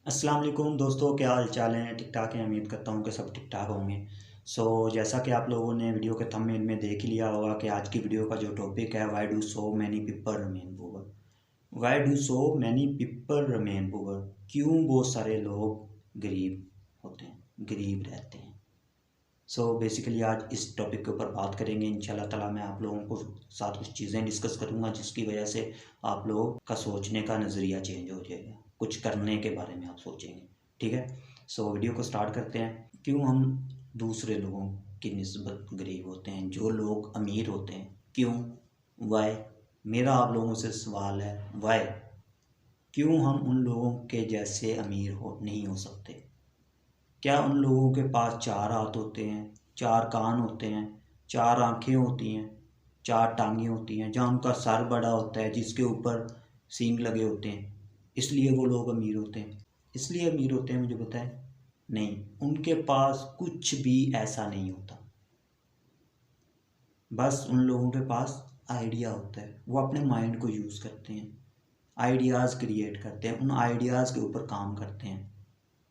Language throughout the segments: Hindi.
अस्सलाम वालेकुम दोस्तों, क्या हाल चाल हैं। ठीक ठाक हैं। उम्मीद करता हूँ कि सब ठीक ठाक होंगे। जैसा कि आप लोगों ने वीडियो के थंबनेल में देख ही लिया होगा कि आज की वीडियो का जो टॉपिक है, why do so many people remain poor. Why do so many people remain poor, क्यों बहुत सारे लोग गरीब होते हैं, गरीब रहते हैं। बेसिकली आज इस टॉपिक के ऊपर बात करेंगे इंशाल्लाह ताला। मैं आप लोगों को साथ कुछ चीज़ें डिस्कस करूंगा जिसकी वजह से आप लोगों का सोचने का नज़रिया चेंज हो जाएगा, कुछ करने के बारे में आप सोचेंगे। ठीक है। वीडियो को स्टार्ट करते हैं। क्यों हम दूसरे लोगों की निस्बत गरीब होते हैं, जो लोग अमीर होते हैं, क्यों, वाई। मेरा आप लोगों से सवाल है, वाई, क्यों हम उन लोगों के जैसे अमीर हो नहीं हो सकते। क्या उन लोगों के पास चार हाथ होते हैं, चार कान होते हैं, चार आंखें होती हैं, चार टांगें होती हैं, जहाँ उनका सर बड़ा होता है जिसके ऊपर सींग लगे होते हैं, इसलिए वो लोग अमीर होते हैं, इसलिए अमीर होते हैं, मुझे पता है। नहीं, उनके पास कुछ भी ऐसा नहीं होता। बस उन लोगों के पास आइडिया होता है, वो अपने माइंड को यूज़ करते हैं, आइडियाज़ क्रिएट करते हैं, उन आइडियाज़ के ऊपर काम करते हैं।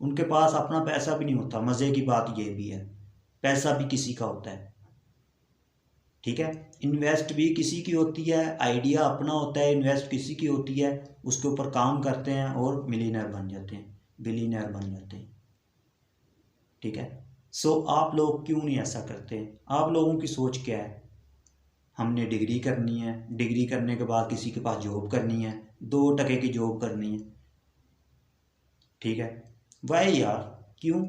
उनके पास अपना पैसा भी नहीं होता। मज़े की बात ये भी है, पैसा भी किसी का होता है। ठीक है। इन्वेस्ट भी किसी की होती है, आइडिया अपना होता है, इन्वेस्ट किसी की होती है, उसके ऊपर काम करते हैं और मिलीनियर बन जाते हैं, बिलीनियर बन जाते हैं। ठीक है। आप लोग क्यों नहीं ऐसा करते। आप लोगों की सोच क्या है, हमने डिग्री करनी है, डिग्री करने के बाद किसी के पास जॉब करनी है, 2 टके की जॉब करनी है। ठीक है। वाई यार, क्यों।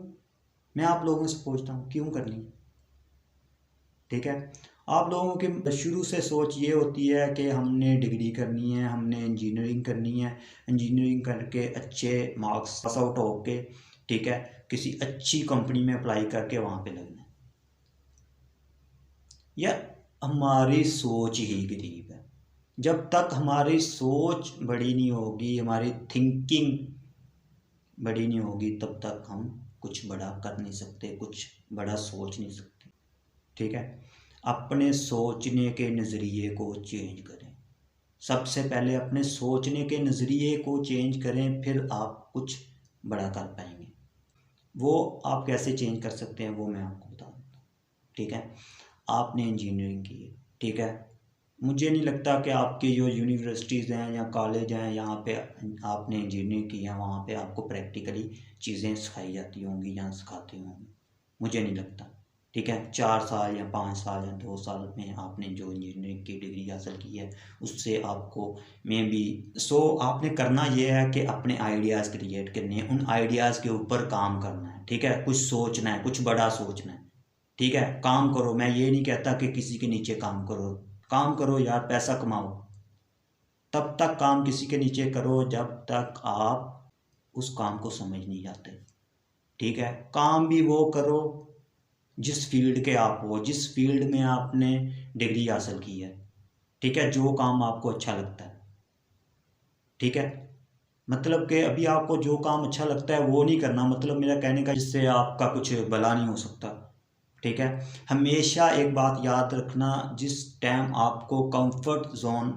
मैं आप लोगों से पूछता हूँ, क्यों करनी है। ठीक है। आप लोगों की शुरू से सोच ये होती है कि हमने डिग्री करनी है, हमने इंजीनियरिंग करनी है, इंजीनियरिंग करके अच्छे मार्क्स पास आउट होके, ठीक है, किसी अच्छी कंपनी में अप्लाई करके वहाँ पे लगना है। यह हमारी सोच ही गरीब है। जब तक हमारी सोच बड़ी नहीं होगी, हमारी थिंकिंग बड़ी नहीं होगी, तब तक हम कुछ बड़ा कर नहीं सकते, कुछ बड़ा सोच नहीं सकते। ठीक है। अपने सोचने के नज़रिए को चेंज करें। सबसे पहले अपने सोचने के नज़रिए को चेंज करें, फिर आप कुछ बड़ा कर पाएंगे। वो आप कैसे चेंज कर सकते हैं वो मैं आपको बता देता हूँ। ठीक है। आपने इंजीनियरिंग की है, ठीक है, मुझे नहीं लगता कि आपकी जो यूनिवर्सिटीज़ हैं या कॉलेज हैं, यहाँ पे आपने इंजीनियरिंग की है, वहाँ पे आपको प्रैक्टिकली चीज़ें सिखाई जाती होंगी या सिखाते होंगे, मुझे नहीं लगता। ठीक है। 4 साल या 5 साल या 2 साल में आपने जो इंजीनियरिंग की डिग्री हासिल की है, उससे आपको में भी आपने करना ये है कि अपने आइडियाज़ क्रिएट करने हैं, उन आइडियाज़ के ऊपर काम करना है। ठीक है। कुछ सोचना है, कुछ बड़ा सोचना है। ठीक है। काम करो, मैं ये नहीं कहता कि किसी के नीचे काम करो, काम करो यार, पैसा कमाओ। तब तक काम किसी के नीचे करो जब तक आप उस काम को समझ नहीं जाते। ठीक है। काम भी वो करो जिस फील्ड के आप हो, जिस फील्ड में आपने डिग्री हासिल की है। ठीक है। जो काम आपको अच्छा लगता है। ठीक है। मतलब कि अभी आपको जो काम अच्छा लगता है वो नहीं करना, मतलब मेरा कहने का, जिससे आपका कुछ भला नहीं हो सकता। ठीक है। हमेशा एक बात याद रखना, जिस टाइम आपको कंफर्ट जोन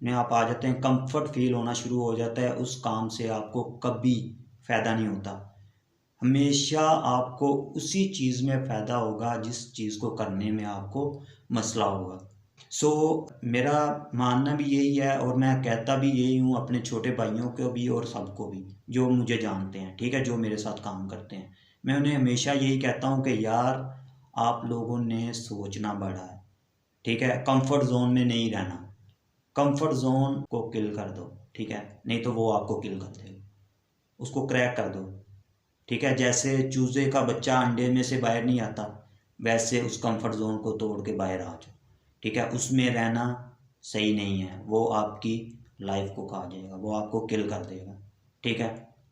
में आप आ जाते हैं, कंफर्ट फील होना शुरू हो जाता है, उस काम से आपको कभी फ़ायदा नहीं होता। हमेशा आपको उसी चीज़ में फ़ायदा होगा जिस चीज़ को करने में आपको मसला होगा। मेरा मानना भी यही है और मैं कहता भी यही हूँ अपने छोटे भाइयों को भी और सबको भी जो मुझे जानते हैं। ठीक है। जो मेरे साथ काम करते हैं, मैं उन्हें हमेशा यही कहता हूँ कि यार, आप लोगों ने सोचना बड़ा है। ठीक है। कंफर्ट जोन में नहीं रहना, कंफर्ट जोन को किल कर दो। ठीक है। नहीं तो वो आपको किल कर देगा, उसको क्रैक कर दो। ठीक है। जैसे चूजे का बच्चा अंडे में से बाहर नहीं आता, वैसे उस कंफर्ट जोन को तोड़ के बाहर आ जाओ। ठीक है। उसमें रहना सही नहीं है, वो आपकी लाइफ को खा जाएगा, वो आपको किल कर देगा। ठीक है।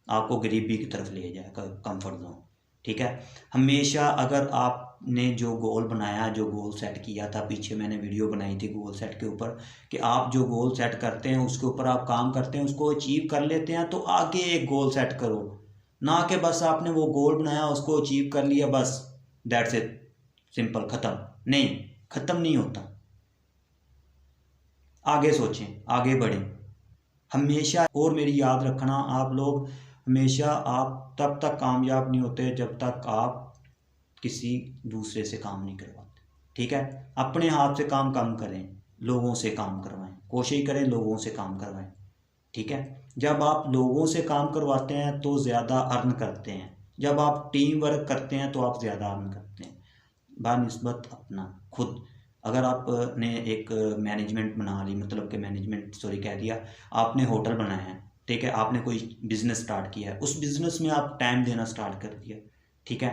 आपको गरीबी की तरफ ले जाएगा कंफर्ट जोन। ठीक है। हमेशा अगर आपने जो गोल बनाया, जो गोल सेट किया था, पीछे मैंने वीडियो बनाई थी गोल सेट के ऊपर, कि आप जो गोल सेट करते हैं उसके ऊपर आप काम करते हैं, उसको अचीव कर लेते हैं, तो आगे एक गोल सेट करो। ना कि बस आपने वो गोल बनाया, उसको अचीव कर लिया, बस दैट्स इट, सिंपल, ख़त्म। नहीं, ख़त्म नहीं होता। आगे सोचें, आगे बढ़ें हमेशा। और मेरी याद रखना आप लोग, हमेशा आप तब तक कामयाब नहीं होते जब तक आप किसी दूसरे से काम नहीं करवाते। ठीक है, अपने हाथ से काम कम करें, लोगों से काम करवाएं, कोशिश करें लोगों से काम करवाएं। ठीक है, जब आप लोगों से काम करवाते हैं तो ज़्यादा अर्न करते हैं, जब आप टीम वर्क करते हैं तो आप ज़्यादा अर्न करते हैं बानिस्बत अपना खुद। अगर आपने एक मैनेजमेंट बना ली, मतलब कि मैनेजमेंट सॉरी कह दिया, आपने होटल बनाया है, ठीक है, आपने कोई बिजनेस स्टार्ट किया है, उस बिजनेस में आप टाइम देना स्टार्ट कर दिया, ठीक है,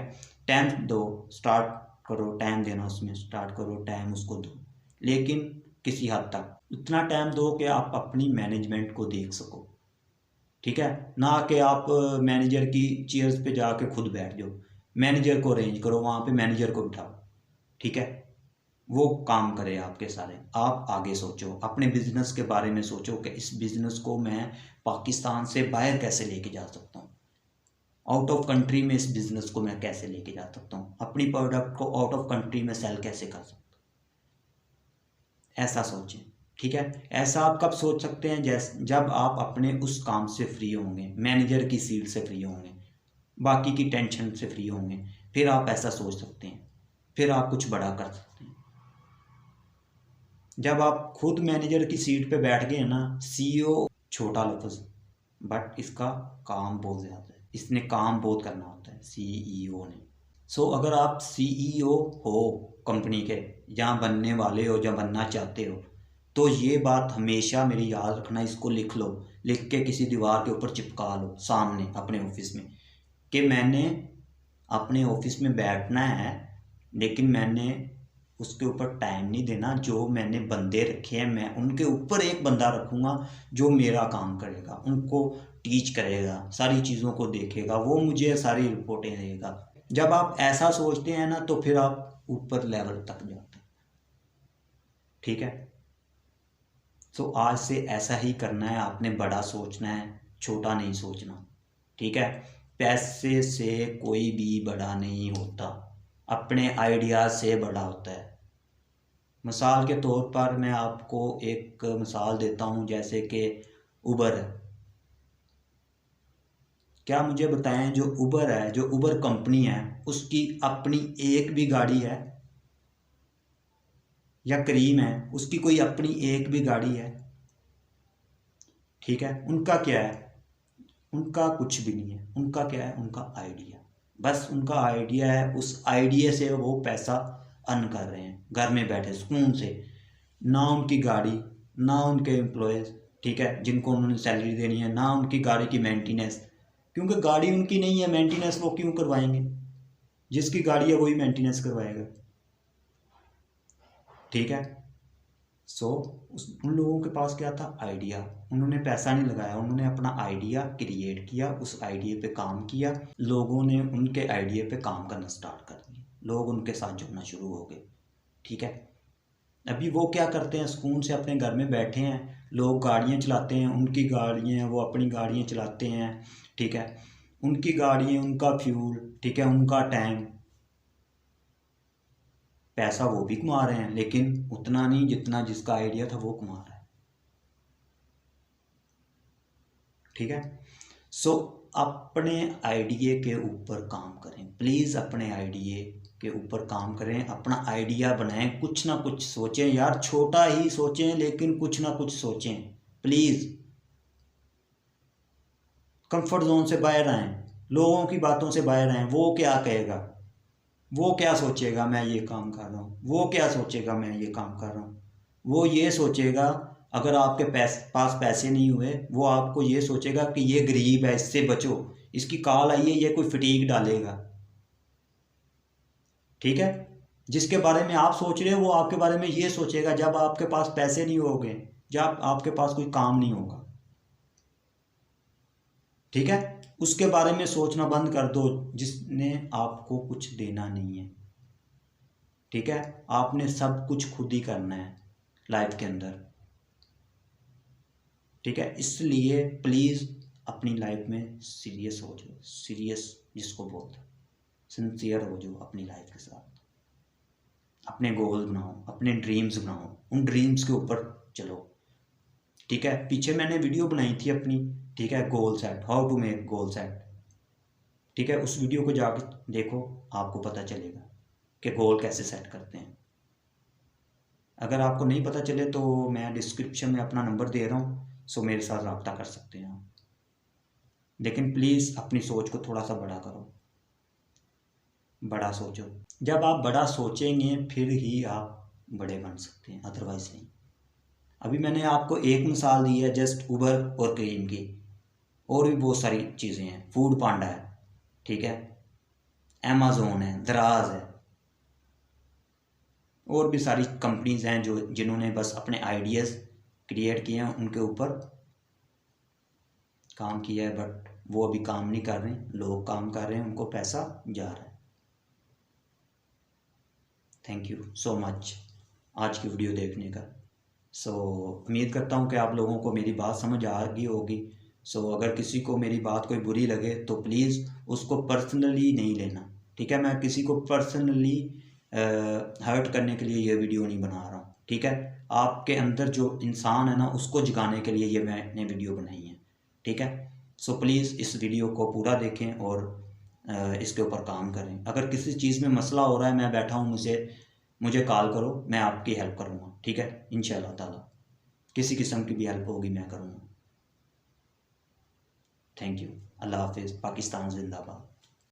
टाइम दो, स्टार्ट करो टाइम देना, उसमें स्टार्ट करो, टाइम उसको दो, लेकिन किसी हद तक उतना टाइम दो कि आप अपनी मैनेजमेंट को देख सको। ठीक है, ना कि आप मैनेजर की चेयर्स पे जाके खुद बैठ जाओ, मैनेजर को अरेंज करो, वहाँ पे मैनेजर को बिठाओ। ठीक है, वो काम करे आपके सारे। आप आगे सोचो, अपने बिजनेस के बारे में सोचो कि इस बिजनेस को मैं पाकिस्तान से बाहर कैसे लेके जा सकता हूँ, आउट ऑफ कंट्री में इस बिजनेस को मैं कैसे लेके जा सकता हूँ, अपनी प्रोडक्ट को आउट ऑफ कंट्री में सेल कैसे कर सकता हूँ, ऐसा सोचें। ठीक है, ऐसा आप कब सोच सकते हैं, जैसे जब आप अपने उस काम से फ्री होंगे, मैनेजर की सीट से फ्री होंगे, बाकी की टेंशन से फ्री होंगे, फिर आप ऐसा सोच सकते हैं, फिर आप कुछ बड़ा कर सकते हैं। जब आप खुद मैनेजर की सीट पे बैठ गए ना, सीईओ छोटा लफ्ज़, बट इसका काम बहुत ज़्यादा है, इसने काम बहुत करना होता है सीईओ ने। सो अगर आप सीईओ हो कंपनी के, या बनने वाले हो, या बनना चाहते हो, तो ये बात हमेशा मेरी याद रखना, इसको लिख लो, लिख के किसी दीवार के ऊपर चिपका लो सामने अपने ऑफिस में, कि मैंने अपने ऑफिस में बैठना है, लेकिन मैंने उसके ऊपर टाइम नहीं देना। जो मैंने बंदे रखे हैं, मैं उनके ऊपर एक बंदा रखूँगा जो मेरा काम करेगा, उनको टीच करेगा, सारी चीज़ों को देखेगा, वो मुझे सारी रिपोर्टें देगा। जब आप ऐसा सोचते हैं ना, तो फिर आप ऊपर लेवल तक जाते हैं। ठीक है, तो आज से ऐसा ही करना है, आपने बड़ा सोचना है, छोटा नहीं सोचना। ठीक है, पैसे से कोई भी बड़ा नहीं होता, अपने आइडिया से बड़ा होता है। मिसाल के तौर पर मैं आपको एक मिसाल देता हूँ, जैसे कि उबर है। क्या मुझे बताएं, जो उबर है, जो उबर कंपनी है, उसकी अपनी एक भी गाड़ी है? या करीम है, उसकी कोई अपनी एक भी गाड़ी है? ठीक है, उनका क्या है? उनका कुछ भी नहीं है। उनका क्या है? उनका आइडिया, बस उनका आइडिया है, उस आइडिया से वो पैसा अर्न कर रहे हैं घर में बैठे सुकून से। ना उनकी गाड़ी, ना उनके एम्प्लॉयज़, ठीक है, जिनको उन्होंने सैलरी देनी है, ना उनकी गाड़ी की मेंटेनेंस, क्योंकि गाड़ी उनकी नहीं है, मेंटेनेंस वो क्यों करवाएंगे? जिसकी गाड़ी है वही मेंटेनेंस करवाएगा। ठीक है, सो उन लोगों के पास क्या था? आइडिया। उन्होंने पैसा नहीं लगाया, उन्होंने अपना आइडिया क्रिएट किया, उस आइडिया पे काम किया, लोगों ने उनके आइडिया पे काम करना स्टार्ट कर दिया, लोग उनके साथ जुड़ना शुरू हो गए। ठीक है, अभी वो क्या करते हैं, सुकून से अपने घर में बैठे हैं, लोग गाड़ियाँ चलाते हैं, उनकी गाड़ियाँ हैं, वो अपनी गाड़ियाँ चलाते हैं। ठीक है, उनकी गाड़ियाँ, उनका फ्यूल, ठीक है, उनका टाइम, पैसा वो भी कमा रहे हैं, लेकिन उतना नहीं जितना जिसका आइडिया था वो कमा रहा है। ठीक है, सो अपने आइडिया के ऊपर काम करें, प्लीज़ अपने आइडिया के ऊपर काम करें, अपना आइडिया बनाएं, कुछ ना कुछ सोचें यार, छोटा ही सोचें लेकिन कुछ ना कुछ सोचें प्लीज़। कंफर्ट जोन से बाहर आएं, लोगों की बातों से बाहर आएं, वो क्या कहेगा, वो क्या सोचेगा मैं ये काम कर रहा हूँ, वो क्या सोचेगा मैं ये काम कर रहा हूँ। वो ये सोचेगा, अगर आपके पास पैसे नहीं हुए, वो आपको ये सोचेगा कि ये गरीब है, इससे बचो, इसकी कॉल आई है, ये कोई फटीक डालेगा। ठीक है, जिसके बारे में आप सोच रहे हो वो आपके बारे में ये सोचेगा जब आपके पास पैसे नहीं होंगे, जब आपके पास कोई काम नहीं होगा। ठीक है, उसके बारे में सोचना बंद कर दो जिसने आपको कुछ देना नहीं है। ठीक है, आपने सब कुछ खुद ही करना है लाइफ के अंदर। ठीक है, इसलिए प्लीज़ अपनी लाइफ में सीरियस हो जाओ, सीरियस जिसको बोलते हैं, सिंसियर हो जाओ अपनी लाइफ के साथ। अपने गोल बनाओ, अपने ड्रीम्स बनाओ, उन ड्रीम्स के ऊपर चलो। ठीक है, पीछे मैंने वीडियो बनाई थी अपनी, ठीक है, goal set, how to make goal set, ठीक है, उस वीडियो को जाकर देखो, आपको पता चलेगा कि गोल कैसे सेट करते हैं। अगर आपको नहीं पता चले तो मैं डिस्क्रिप्शन में अपना नंबर दे रहा हूँ, सो मेरे साथ रब्ता कर सकते हैं आप। लेकिन प्लीज़ अपनी सोच को थोड़ा सा बड़ा करो, बड़ा सोचो। जब आप बड़ा सोचेंगे फिर ही आप बड़े बन सकते हैं, अदरवाइज नहीं। अभी मैंने आपको एक मिसाल दी है जस्ट उबर और क्रीम की, और भी बहुत सारी चीज़ें हैं, फूड पांडा है, ठीक है, अमेज़ोन है, दराज है, और भी सारी कंपनीज हैं जो जिन्होंने बस अपने आइडियाज़ क्रिएट किए हैं, उनके ऊपर काम किया है, बट वो अभी काम नहीं कर रहे हैं, लोग काम कर रहे हैं, उनको पैसा जा रहा है। थैंक यू सो मच आज की वीडियो देखने का। सो उम्मीद करता हूँ कि आप लोगों को मेरी बात समझ आ गई होगी। सो अगर किसी को मेरी बात कोई बुरी लगे तो प्लीज़ उसको पर्सनली नहीं लेना, ठीक है। मैं किसी को पर्सनली हर्ट करने के लिए ये वीडियो नहीं बना रहा हूँ, ठीक है। आपके अंदर जो इंसान है ना, उसको जगाने के लिए ये मैंने वीडियो बनाई है, ठीक है। सो प्लीज़ इस वीडियो को पूरा देखें और इसके ऊपर काम करें। अगर किसी चीज़ में मसला हो रहा है, मैं बैठा हूँ, मुझे कॉल करो, मैं आपकी हेल्प करूँगा, ठीक है, इंशाल्लाह ताला। किसी किस्म की भी हेल्प होगी मैं करूँगा। Thank you. अल्लाह हाफिज़। पाकिस्तान जिंदाबाद।